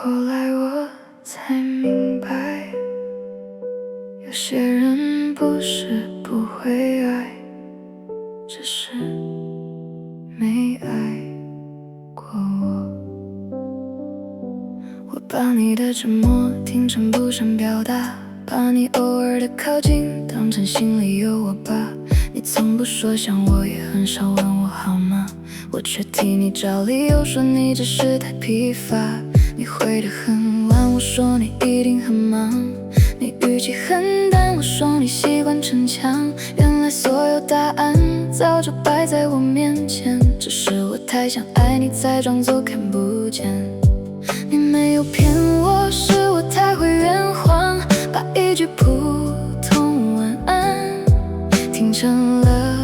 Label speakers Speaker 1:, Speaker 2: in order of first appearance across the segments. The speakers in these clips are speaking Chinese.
Speaker 1: 后来我才明白，有些人不是不会爱，只是没爱过我。我把你的沉默听成不想表达，把你偶尔的靠近当成心里有我吧。你从不说想我，也很少问我好吗，我却替你找理由，说你只是太疲乏。你回得很晚，我说你一定很忙。你语气很淡，我说你习惯逞强。原来所有答案早就摆在我面前，只是我太想爱你，才装作看不见。你没有骗我，是我太会圆谎，把一句普通晚安听成了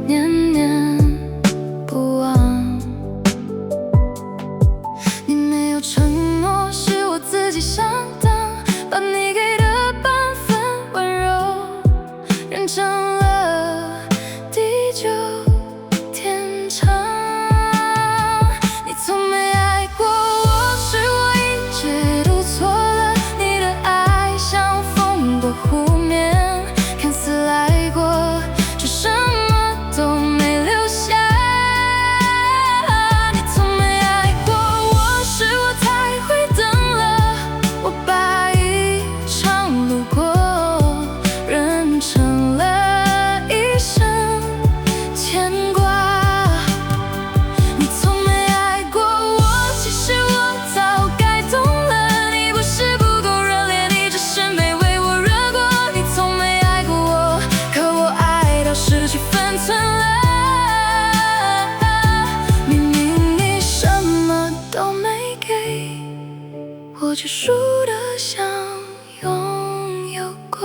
Speaker 1: 念念不忘。你没有承诺，是我自己上当，把你给的半分温柔认成了地久天长。你从没爱过我，是我一直都错了。你的爱像风过湖面，看似来过，却什么都没留下。你从没爱过我，是我太会等了。我把一场路过认成了一生牵挂。你从没爱过我，其实我早该懂了。你不是不够热烈，你只是没为我热过。你从没爱过我，可我爱到失去分寸了。明明你什么都没给，我却输得像拥有过。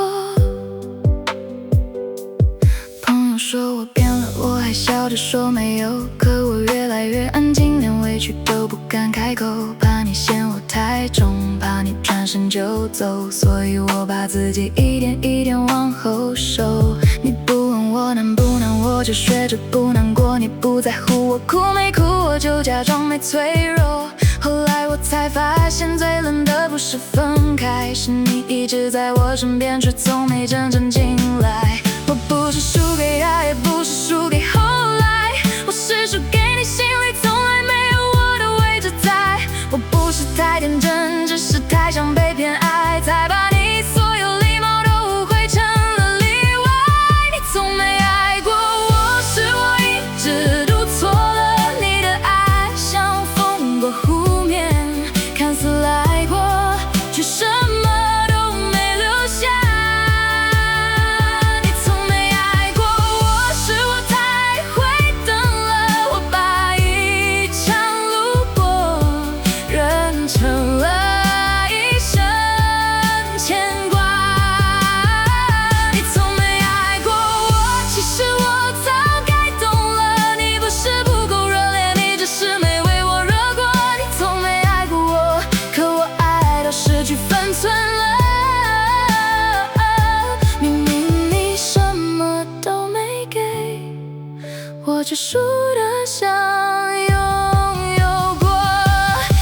Speaker 1: 朋友说我变了，我还笑着说没有，可我越来越安静，连委屈都不敢开口，怕你嫌我太重，怕你转身就走，所以我把自己一点一点往后收。你不问我难不难，我就学着不难过。你不在乎我哭没哭，我就假装没脆弱。后来我才发现，最冷的不是分开，是你一直在我身边，却从没真正进来。我不是输给爱，也不是输给后来，我是输给你心里从来没有我的位置在。我不是太天真，只是太想被偏爱，才把你所有礼貌都误会成了例外。你从没爱过我，是我一直都错了。你的爱像风过湖面，看似来过，却什么都没留下。你从没爱过我，是我太会等了。我把一场路过认成了一生牵挂。你从没爱过我，其实我早该懂了。你不是不够热烈，你只是没为我热过。你从没爱过我，可我爱到失去分寸了。明明你什么都没给，我却输得像拥有过。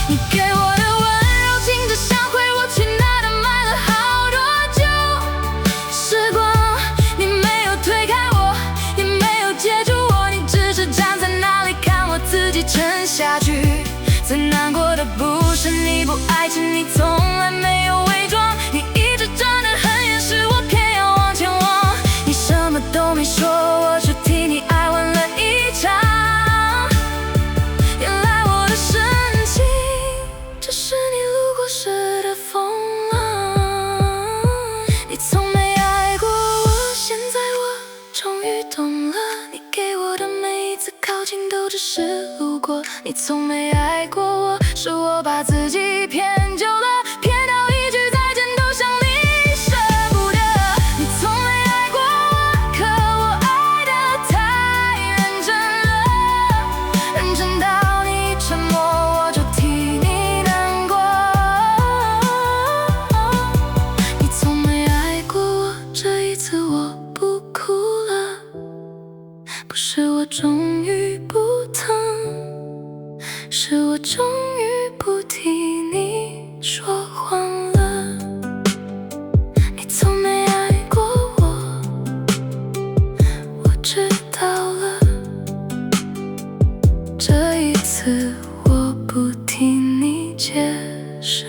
Speaker 1: 你给我的温柔，听着像回我去哪的，买了好多旧时光。你没有推开我，也没有接住我，你只是站在那里看我自己沉下去。最难过的不是你不爱情，你从来没有伪装，你一直站得很远，是我偏要往前望。你什么都没说，我却替你爱完了一场。原来我的深情，只是你路过时的风浪。你从没爱过我，现在我终于懂了。你给我的每一次靠近都只是路过。你从没爱过我，是我把自己骗久了，骗到一句再见都想你舍不得。你从没爱过我，可我爱得太认真了，认真到你沉默，我就替你难过。你从没爱过我，这一次我不哭了，不是我终于不疼，是我终于不替你次我不替你解释。